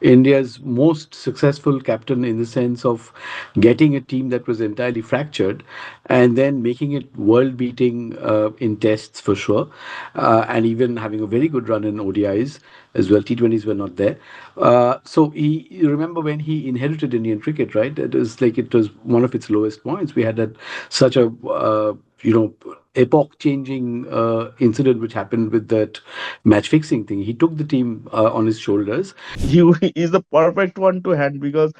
India's most successful captain in the sense of getting a team that was entirely fractured and then making it world beating in tests for sure, and even having a very good run in ODIs as well. T20s were not there. So you remember when he inherited Indian cricket, right? It was one of its lowest points. We had that such a epoch-changing incident which happened with that match fixing thing. He took the team on his shoulders. He is the perfect one to hand because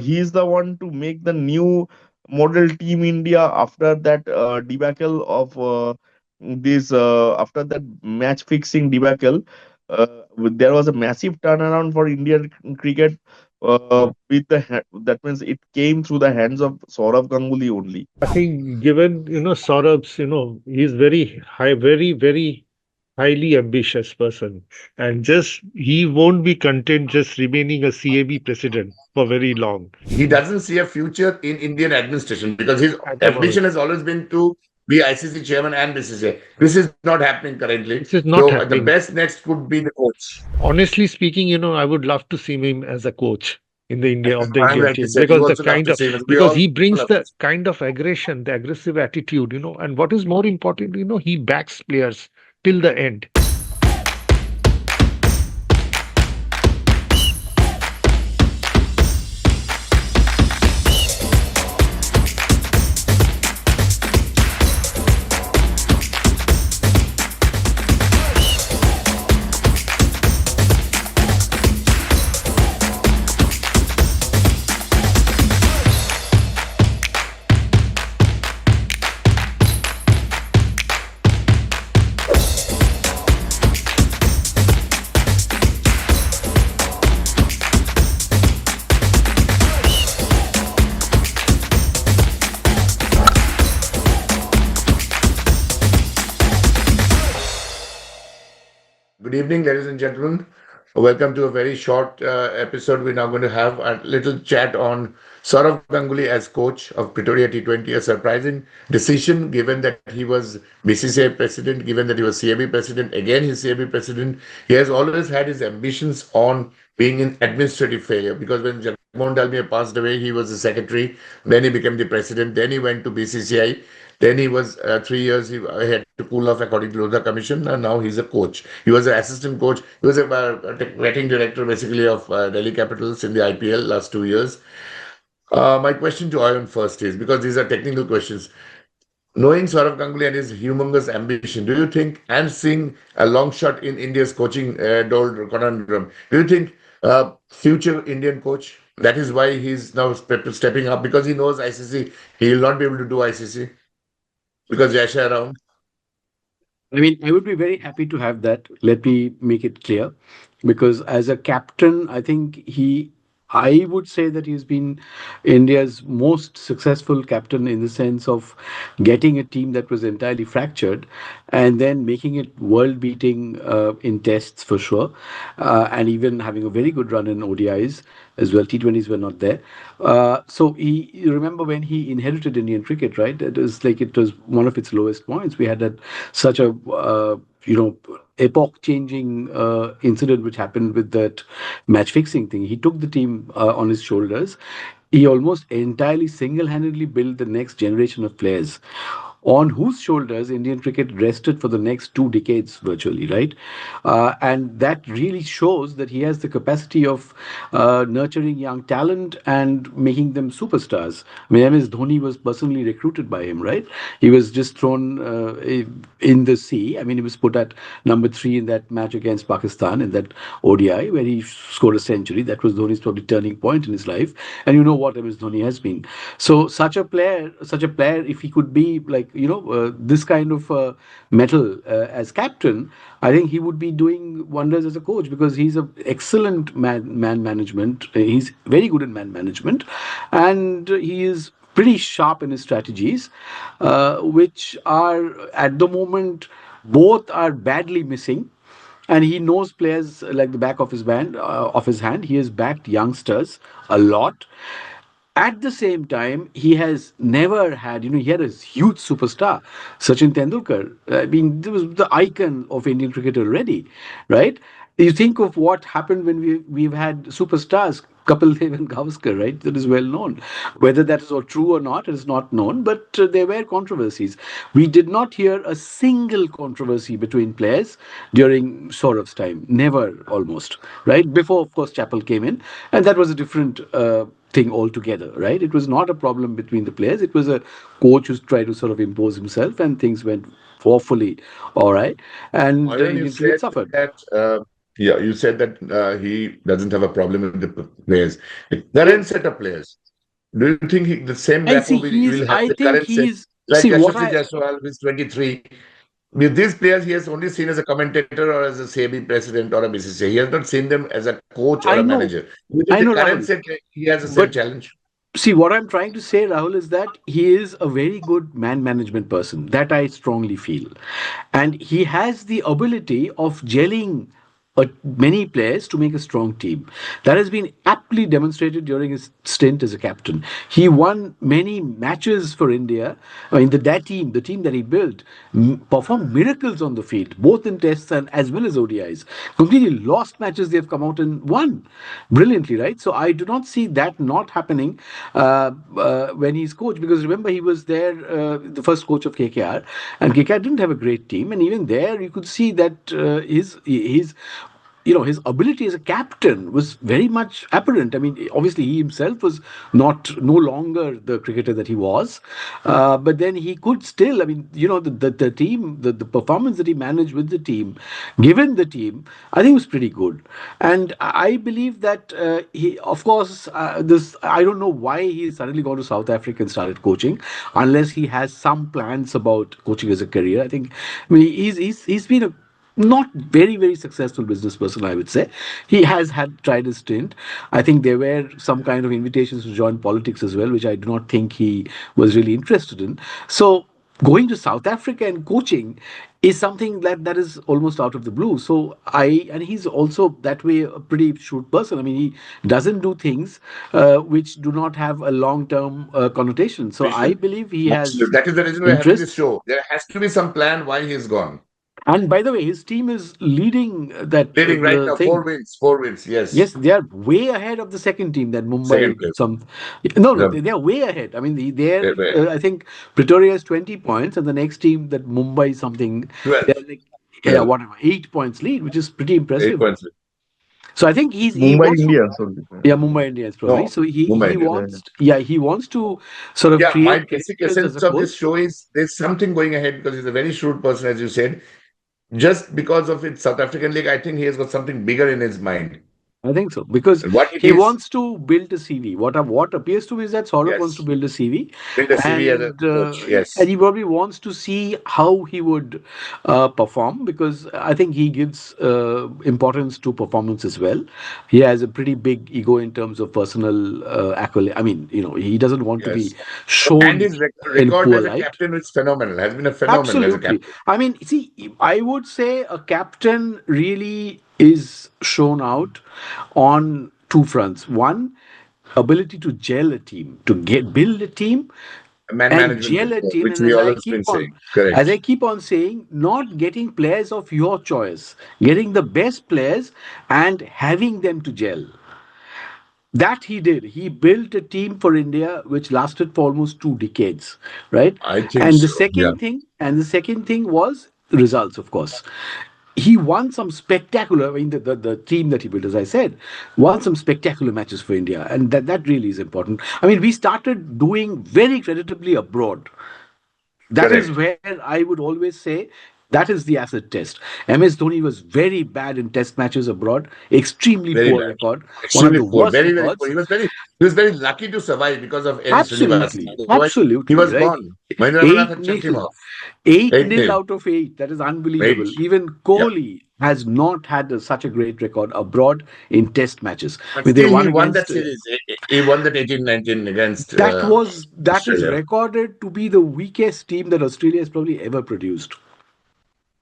he is the one to make the new model team India after that debacle of this after that match fixing debacle. There was a massive turnaround for Indian cricket. That means it came through the hands of Saurav Ganguly only. I think given, Saurabh's, he's very high, very, very highly ambitious person. And just, he won't be content just remaining a CAB president for very long. He doesn't see a future in Indian administration because his At the moment. ambition has always been to be ICC Chairman and BCCI. This is not happening currently. This is not So the happening. best next could be the coach. Honestly speaking, I would love to see him as a coach in the India of the I'm Indian like team you said, we because the also love kind to of see him. We because all he brings love the to see kind of aggression, the aggressive attitude, and what is more important, he backs players till the end. Good evening, ladies and gentlemen. Welcome to a very short episode. We're now going to have a little chat on Saurav Ganguly as coach of Pretoria T20, a surprising decision given that he was BCCI president, given that he was CAB president, again he's CAB president. He has always had his ambitions on being an administrative failure because when Jagmohan Dalmia passed away, he was the secretary, then he became the president, then he went to BCCI. Then he was 3 years, he had to cool off according to Lodha Commission, and now he's a coach. He was an assistant coach. He was a batting director basically of Delhi Capitals in the IPL last 2 years. My question to Arun first is, because these are technical questions, knowing Saurav Ganguly and his humongous ambition, do you think, and seeing a long shot in India's coaching conundrum, do you think future Indian coach, that is why he's now stepping up, because he knows ICC, he will not be able to do ICC? Because Yasha around. I mean, I would be very happy to have that. Let me make it clear. Because as a captain, I would say that he's been India's most successful captain in the sense of getting a team that was entirely fractured and then making it world beating in tests for sure, and even having a very good run in ODIs as well. T20s were not there. So you remember when he inherited Indian cricket, right? It was one of its lowest points. We had that such a epoch-changing incident which happened with that match fixing thing. He took the team on his shoulders. He almost entirely single-handedly built the next generation of players on whose shoulders Indian cricket rested for the next 2 decades virtually, right? And that really shows that he has the capacity of nurturing young talent and making them superstars. I mean, MS Dhoni was personally recruited by him, right? He was just thrown in the sea. I mean, he was put at number 3 in that match against Pakistan in that ODI where he scored a century. That was Dhoni's probably turning point in his life. And you know what MS Dhoni has been. So such a player, if he could be like, this kind of metal as captain, I think he would be doing wonders as a coach because he's an excellent man management. He's very good in man management, and he is pretty sharp in his strategies, which are at the moment both are badly missing. And he knows players like the back of his hand. He has backed youngsters a lot. At the same time, he has never had, he had a huge superstar, Sachin Tendulkar. I mean, this was the icon of Indian cricket already, right? You think of what happened when we've had superstars, Kapil Dev and Gavaskar, right? That is well known. Whether that is all true or not, it is not known, but there were controversies. We did not hear a single controversy between players during Saurav's time. Never, almost, right? Before, of course, Chappell came in, and that was a different thing altogether, right? It was not a problem between the players. It was a coach who tried to sort of impose himself, and things went awfully all right. And Even you Indian cricket said suffered. that, yeah, you said that he doesn't have a problem with the players, the Yeah. current set of players. Do you think the same And see, rapport will have I the think current set, he's, like see, what Yashasvi I, Jaiswal, who is 23? With these players, he has only seen as a commentator or as a CAB president or a BCCI. He has not seen them as a coach or I a know, manager. Do you think the current Rahul, set, he has the same but challenge? see, what I'm trying to say, Rahul, is that he is a very good man management person. That I strongly feel. And he has the ability of gelling many players to make a strong team. That has been aptly demonstrated during his stint as a captain. He won many matches for India. In that team, the team that he built, performed miracles on the field, both in tests and as well as ODIs. Completely lost matches they have come out and won brilliantly, right? So I do not see that not happening when he's coach, because remember he was there, the first coach of KKR, and KKR didn't have a great team, and even there you could see that his ability as a captain was very much apparent. I mean, obviously he himself was no longer the cricketer that he was, but then he could still. I mean, the team, the performance that he managed with the team, given the team, I think was pretty good. And I believe that he, of course, this I don't know why he suddenly gone to South Africa and started coaching, unless he has some plans about coaching as a career. I mean, he's been a not very successful business person, I would say. He has had tried his stint. I think there were some kind of invitations to join politics as well, which I do not think he was really interested in. So going to South Africa and coaching is something that is almost out of the blue. So and he's also that way a pretty shrewd person. I mean, he doesn't do things which do not have a long term connotation. So I Vision. believe he has Absolutely. That is the reason we're having this interests. show. There has to be some plan why he's gone. And by the way, his team is leading that Leading right the now, thing. four wins, yes. Yes, they are way ahead of the second team that Second Mumbai. place. No, The, they are way ahead. I mean, they're uh, I think Pretoria has 20 points, and the next team that Mumbai something, 12, they're like, yeah, 12, whatever, 8 points lead, which is pretty 8 impressive. points. So I think he Mumbai wants to. India. So Yeah, Mumbai Indians probably. No, So Mumbai he Indians. yeah. wants, yeah, he wants to sort of Yeah, my create basic characters as a essence of this coach. show is there's something going ahead because he's a very shrewd person, as you said. Just because of its South African League, I think he has got something bigger in his mind. I think so because And what it he is, wants to build a CV. What appears to me is that Saurabh wants to yes, build a CV, build a CV as a and coach. and Yes, he probably wants to see how he would perform, because I think he gives importance to performance as well. He has a pretty big ego in terms of personal accolade. I mean, he doesn't want to be yes. And shown his in record poor as a light. captain is phenomenal, has been a phenomenal as a Absolutely. captain. I mean, see, I would say a captain really is shown out on two fronts. One, ability to gel a team, to build a team Man and management, gel a team. which And we always been saying. as I Correct. keep on saying, not getting players of your choice, getting the best players and having them to gel. That he did. He built a team for India which lasted for almost 2 decades, right? I think And the so. Yeah. second thing, was results, of course. He won some spectacular. I mean, the team that he built, as I said, won some spectacular matches for India, and that really is important. I mean, we started doing very creditably abroad. That is Correct. where I would always say that is the acid test. MS Dhoni was very bad in test matches abroad, extremely Very poor bad. record, one of Extremely the poor. worst Very poor. records. He was very lucky to survive because of N. Srinivasan. Absolutely, Otherwise, he absolutely, was right? gone. Mahindra Manaf Eight had chucked him nil, off. 8-0 8-0. out of eight. That is Eight. unbelievable. Even Yeah. Kohli has not had such a great record abroad in test matches. I But mean, they still, won he won that against. series. He won that 18-19 against That is Australia. recorded to be the weakest team that Australia has probably ever produced.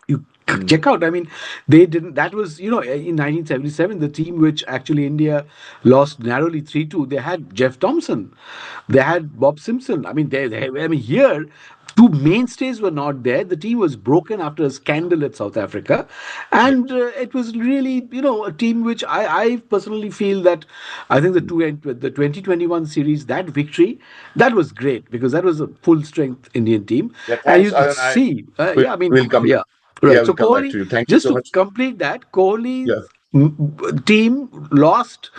You Mm. check out. I mean, they didn't. That was, in 1977, the team which actually India lost narrowly 3-2. They had Jeff Thompson, they had Bob Simpson. I mean, I mean, here two mainstays were not there. The team was broken after a scandal at South Africa, Yeah. and it was really, a team which I personally feel that I think the 2021 series, that victory, that was great because that was a full strength Indian team, Yeah, and thanks, you could Arun. see, We, yeah, I mean, we'll come back. yeah. Yeah, Right. we'll So come back to Kohli, you. Thank you just so to much. complete that, Kohli's Yeah, team lost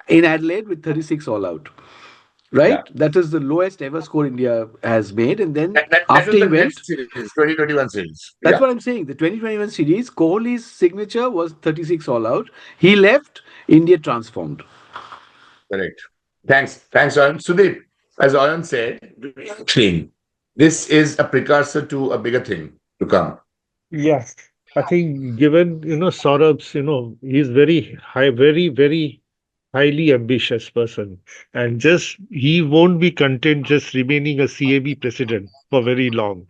in Adelaide with 36 all out. yeah. Right? That is the lowest ever score India has made. And then That after was he the went, next series, 2021 series. Yeah, that's what I'm saying. The 2021 series, Kohli's signature was 36 all out. He left, India transformed. correct. Thanks, Arun. Sudeep, as Arun said, clean. This is a precursor to a bigger thing to come. Yes. I think given, Saurabh's, he's very high, very, very highly ambitious person. And just he won't be content just remaining a CAB president for very long,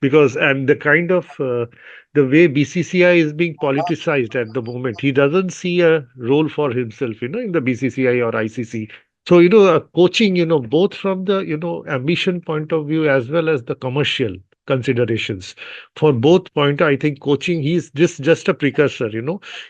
because and the kind of the way BCCI is being politicized at the moment, he doesn't see a role for himself, in the BCCI or ICC. So, coaching, both from the, ambition point of view as well as the commercial considerations. For both point, I think coaching, he's just a precursor,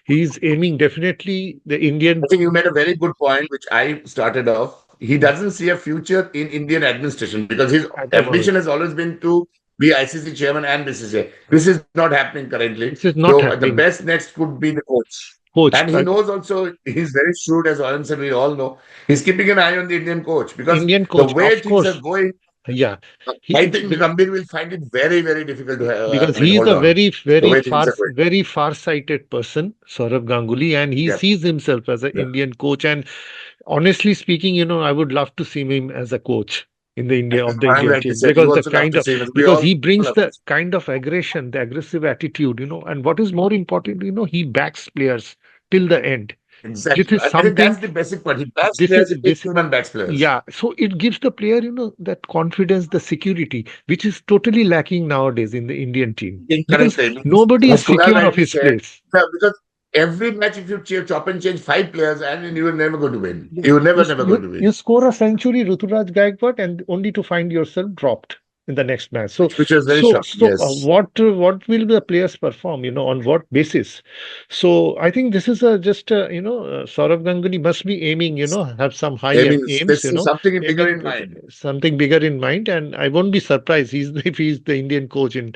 he's aiming definitely the I Indian think you made a very good point, which I started off. He doesn't see a future in Indian administration because his at the ambition moment. has always been to be ICC chairman and BCCI. This is not happening currently. This is not So the happening. best next could be the coach. Coach, And he knows also, he's very shrewd, as Arun said, we all know. He's keeping an eye on the Indian coach because Indian the coach, way of things are course. going, Yeah, I he think Gambhir will find it very, very difficult to, because I mean, he is hold a on. very, The very way things are going. very far-sighted person, Saurav Ganguly, and he Yeah, sees himself as an yeah. Indian coach. And honestly speaking, I would love to see him as a coach in the India of the I'm Indian like you team said, you because the also love kind to of see him. We because all he brings love the to see kind of aggression, the aggressive attitude, and what is more important, he backs players till the end. him. This Exactly. is I think something that's the basic part. He backs this is players, he this picks him and backs players. yeah, so it gives the player, that confidence, the security, which is totally lacking nowadays in the Indian team because Incorrectly. nobody is As Kunal secure of rightly his said, place. yeah, because every match, if you chop and change five players, and you are never going to win. Yeah. You are You, never, s- never going you to win. you score a century, Ruturaj Gaikwad, and only to find yourself dropped in the next match. So, Which was very so, shocking. so, uh, Yes. what will the players perform? On what basis? So, I think this is a just Saurav Ganguly must be aiming, have some high I mean, aims, this is something bigger aiming in mind. something bigger in mind. And I won't be surprised if he's the Indian coach in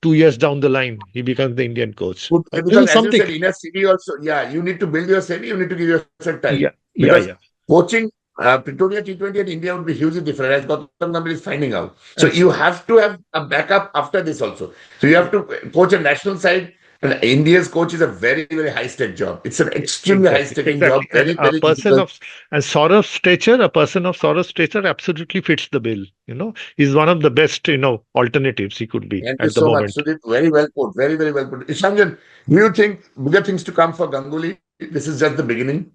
2 years down the line, he becomes the Indian coach. This Because is as you something. said, in a city also, yeah, you need to build your city, you need to give yourself time. Yeah, yeah, Because yeah. coaching Pretoria T20 and India would be hugely different, as Gautam Gambhir is finding out. So And you have to have a backup after this also. So you have to coach a national side. And India's coach is a very, very high stake job. It's an extremely high exactly, staking job, exactly. And very, a very person difficult. of and a person of Sorrow's stature absolutely fits the bill. He's one of the best, alternatives he could be Thank you at the so much, moment. Sudip. Very well put. Very, very well put. Ishanjan, do you think bigger things to come for Ganguly? This is just the beginning.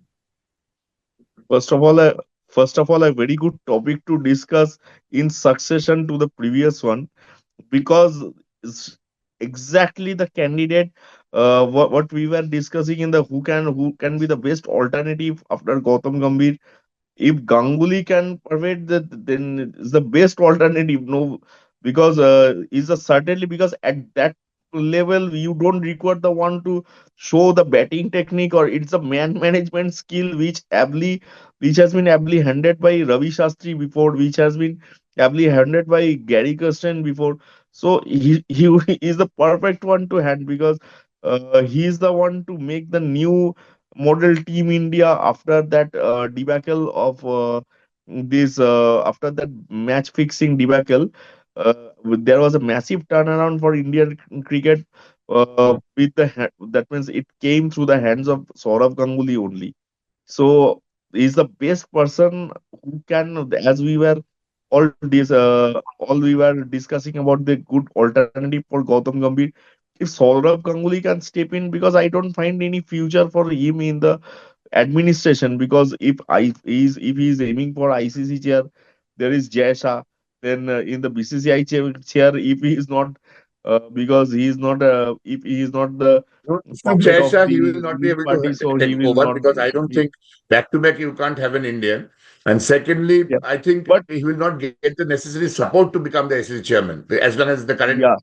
First of all, a very good topic to discuss in succession to the previous one, because it's exactly the candidate, what we were discussing in the who can be the best alternative after Gautam Gambhir. If Ganguly can provide that, then it's the best alternative. No, because is a certainly, because at that level you don't require the one to show the batting technique, or it's a man management skill which has been ably handed by Ravi Shastri before, which has been ably handed by Gary Kirsten before. So he is the perfect one to hand, because he is the one to make the new model team India after that debacle of this after that match fixing debacle. There was a massive turnaround for Indian cricket. That means it came through the hands of Saurav Ganguly only. So he's the best person who can, as we were all we were discussing about the good alternative for Gautam Gambhir. If Saurav Ganguly can step in, because I don't find any future for him in the administration, because if he is aiming for ICC chair, there is Jay Shah. Then in the BCCI chair, if he is not because he is not if he is not the From puppet of Jaisha, he will the not be Green able to Party, so he take will over not because I don't be. think back to back you can't have an Indian. And secondly, Yeah, I think but he will not get the necessary support to become the ICC chairman as long as the current yeah,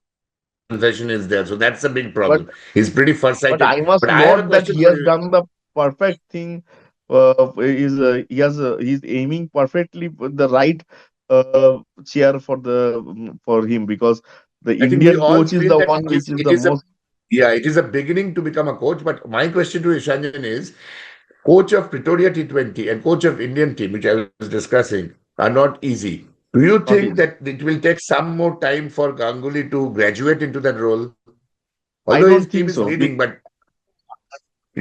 transaction is there. So that's a big but problem. He's pretty but farsighted. I must But I have a note that question he for has you. done the perfect thing. He's aiming perfectly with the right chair for for him, because the I think we Indian all coach is feel the that one which is it the is a most. yeah, it is a beginning to become a coach. But my question to Ishanjan is, coach of Pretoria T20 and coach of Indian team, which I was discussing, are not easy. Do you Not think easy. that it will take some more time for Ganguly to graduate into that role? Although I his don't team is think so, leading, but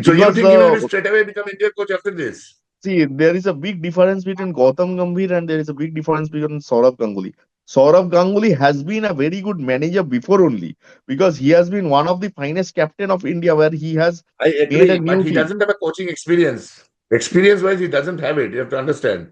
so you because think he will be straight away become Indian coach after this? see, there is a big difference between Gautam Gambhir and there is a big difference between Saurabh Ganguly. Saurabh Ganguly has been a very good manager before only, because he has been one of the finest captain of India, where he has I made a agree, but new he team. doesn't have a coaching experience. Experience-wise, he doesn't have it. You have to understand.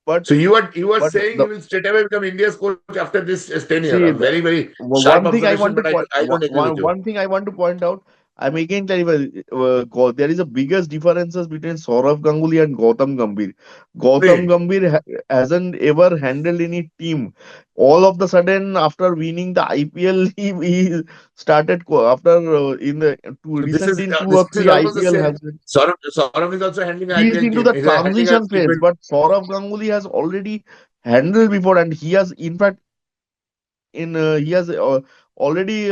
But So you are but saying he the will straight away become India's coach after this tenure. A see, very very sharp one thing I observation, want but to I don't agree with you. one thing I want to point out. I'm again telling you, there is a biggest differences between Saurav Ganguly and Gautam Gambhir. Gautam Great. Gambhir hasn't ever handled any team. All of the sudden, after winning the IPL, he started after in the two, So this is recently in two this or is three almost the IPL same. has been. Saurav is also handling an He is IPL into team. the He's handling a transition phase, T20. but Saurav Ganguly has already handled before, and he has in fact in he has already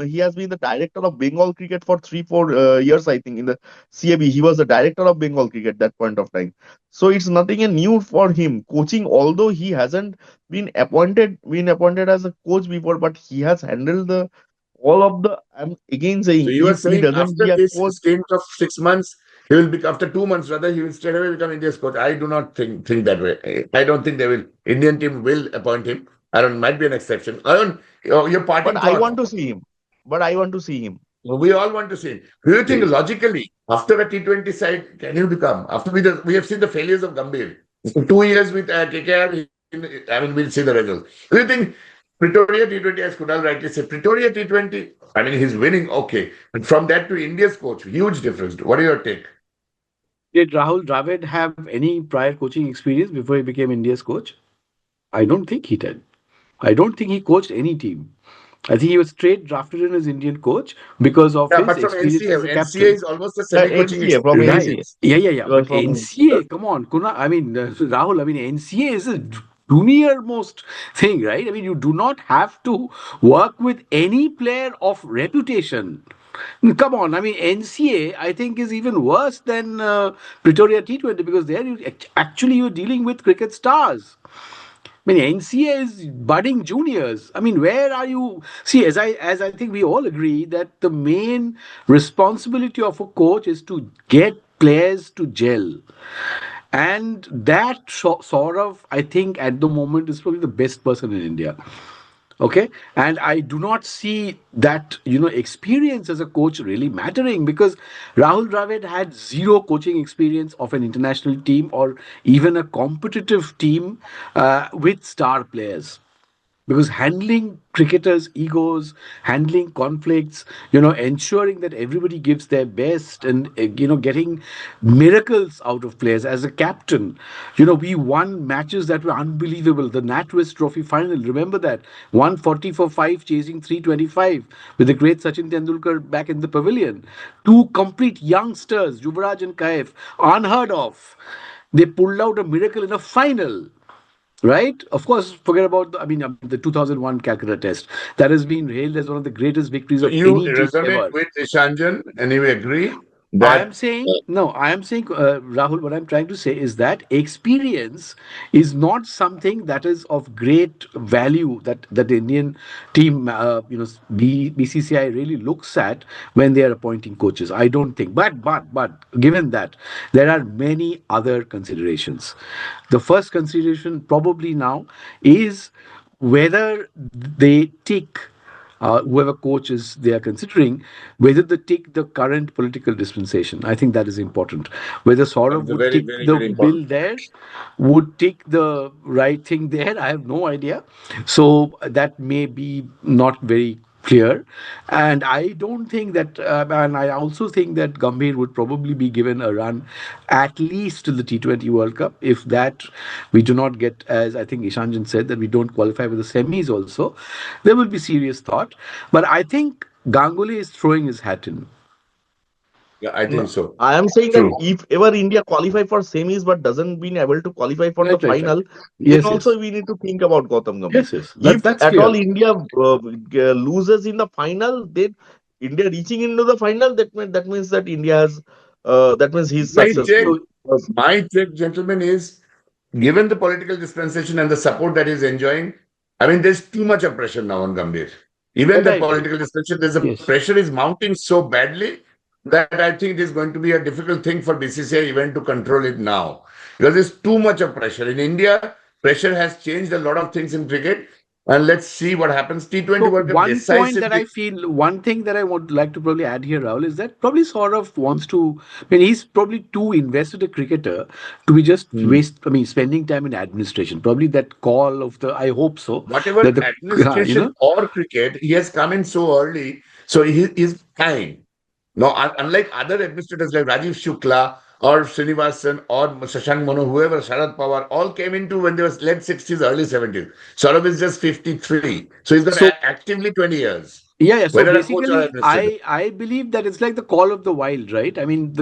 he has been the director of Bengal cricket for 3 4 years, I think. In the CAB, he was the director of Bengal cricket that point of time. So it's nothing new for him coaching, although he hasn't been appointed as a coach before, but he has handled the all of the. I'm again So saying, you are if he saying doesn't after be a this coach. stint of 6 months, he will be after 2 months rather he will straight away become India's coach. I do not think that way. I don't think they will. Indian team will appoint him. I don't. Might be an exception. I don't. Your But parting I thought. want to see him. But I want to see him. We all want to see. Do you think See, logically, after a T20 side, can you become? After we have seen the failures of Gambhir. 2 years with KKR, I mean, we'll see the results. Do you think Pretoria T20, as Kunal rightly said, Pretoria T20, I mean, he's winning, okay. But from that to India's coach, huge difference. What is your take? Did Rahul Dravid have any prior coaching experience before he became India's coach? I don't think he did. I don't think he coached any team. I think he was straight drafted in as Indian coach because of Yeah, his but from experience NCA, as a NCA captain. is almost a semi-coaching NCA, from Right. NCA. experience. Yeah, yeah, yeah. He was But from NCA, come on, Kuna. I mean, Rahul, I mean, NCA is a junior most thing, right? I mean, you do not have to work with any player of reputation. Come on, I mean, NCA, I think, is even worse than Pretoria T20 because there you actually you're dealing with cricket stars. I mean, NCA is budding juniors. I mean, where are you? See, as I think we all agree that the main responsibility of a coach is to get players to gel, and that sort of, I think, at the moment is probably the best person in India. Okay, and I do not see that experience as a coach really mattering because Rahul Dravid had zero coaching experience of an international team or even a competitive team with star players, because handling cricketers egos, handling conflicts, ensuring that everybody gives their best, and getting miracles out of players as a captain. We won matches that were unbelievable. The NatWest Trophy final, remember that, 140 for 5 chasing 325 with the great Sachin Tendulkar back in the pavilion. Two complete youngsters, Yuvraj and Kaif, unheard of. They pulled out a miracle in a final. Right? Of course, forget about the 2001 Calcutta Test. That has been hailed as one of the greatest victories So of you any team resonate ever. with Ishanjan and you agree I am that saying, no, I am saying, Rahul, what I'm trying to say is that experience is not something that is of great value that the Indian team, BCCI really looks at when they are appointing coaches. I don't think. But given that, there are many other considerations. The first consideration probably now is whether they tick whoever coaches they are considering, whether they take the current political dispensation. I think that is important. Whether Saurav It's a would very, take very, the very important. bill there, would take the right thing there, I have no idea. So that may be not very clear. And I don't think that, and I also think that Gambhir would probably be given a run at least to the T20 World Cup. If that we do not get, as I think Ishanjan said, that we don't qualify for the semis also, there will be serious thought. But I think Ganguly is throwing his hat in. Yeah, I think No, so. I am saying that True. if ever India qualify for semis but doesn't been able to qualify for the Right, right, right. final, then Yes, yes. also we need to think about Gautam Gambhir. Yes, yes. If That's at clear. all India loses in the final, then India reaching into the final, that means that India has that means he's My successful. take, So, my take, gentlemen, is given the political dispensation and the support that he's enjoying, I mean, there's too much of pressure now on Gambhir. Even the right, right. political dispensation, there's a Yes. pressure is mounting so badly that I think it is going to be a difficult thing for BCCI even to control it now because there's too much of pressure. In India, pressure has changed a lot of things in cricket. And let's see what happens. T20 So World Cup one point that I decisively. feel, one thing that I would like to probably add here, Rahul, is that probably sort of wants to. I mean, he's probably too invested a cricketer to be just Hmm. waste. I mean, spending time in administration. Probably that call of the. I hope so. Whatever That the you administration know. or cricket, he has come in so early, so he is fine. No, unlike other administrators like Rajiv Shukla or Srinivasan or Shashank Mano, whoever, Sharad Pawar, all came into when they were late 60s, early 70s. Saurabh is just 53. So he's got So actively 20 years, yeah, yeah. So whether a coach or basically, administrator. I believe that it's like the call of the wild, right? I mean,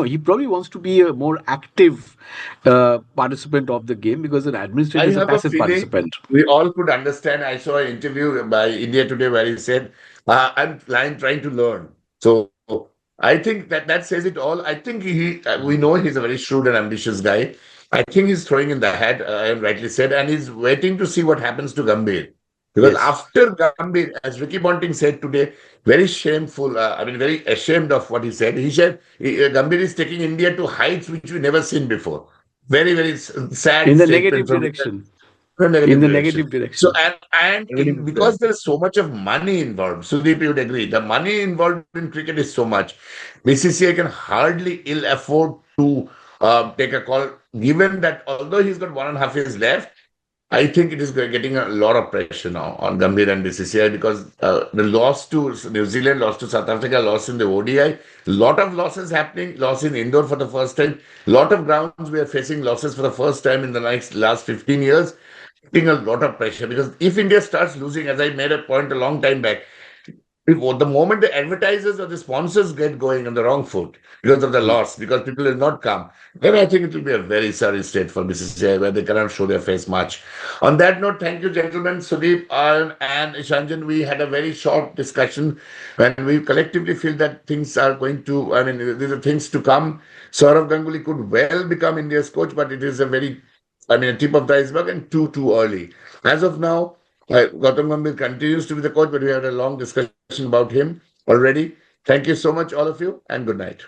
he probably wants to be a more active participant of the game because an administrator I is a have a passive feeling participant. we all could understand. I saw an interview by India Today where he said, trying to learn. So I think that says it all. I think we know he's a very shrewd and ambitious guy. I think he's throwing in the hat, and rightly said, and he's waiting to see what happens to Gambhir. Because Yes. after Gambhir, as Ricky Ponting said today, very shameful, I mean, very ashamed of what he said. He said Gambhir is taking India to heights which we never seen before. Very, very sad In the statement negative from direction. a In negative the direction. negative So direction. and in because there's so much of money involved, Sudeep, you would agree. The money involved in cricket is so much. BCCI can hardly ill afford to take a call, given that although he's got 1.5 years left, I think it is getting a lot of pressure now on Gambhir and BCCI because the loss to New Zealand, loss to South Africa, loss in the ODI, lot of losses happening, loss in Indore for the first time, lot of grounds we are facing losses for the first time in the last 15 years, putting a lot of pressure because if India starts losing, as I made a point a long time back, the moment the advertisers or the sponsors get going on the wrong foot because of the Mm. loss, because people will not come, then I think it will be a very sorry state for BCCI where they cannot show their face much. On that note, thank you, gentlemen. Sudeep and Ishanjan, we had a very short discussion when we collectively feel that things are going to, I mean, these are things to come. Saurav Ganguly could well become India's coach, but it is a tip of the iceberg and too early. As of now, Gautam Gambhir continues to be the coach, but we had a long discussion about him already. Thank you so much, all of you, and good night.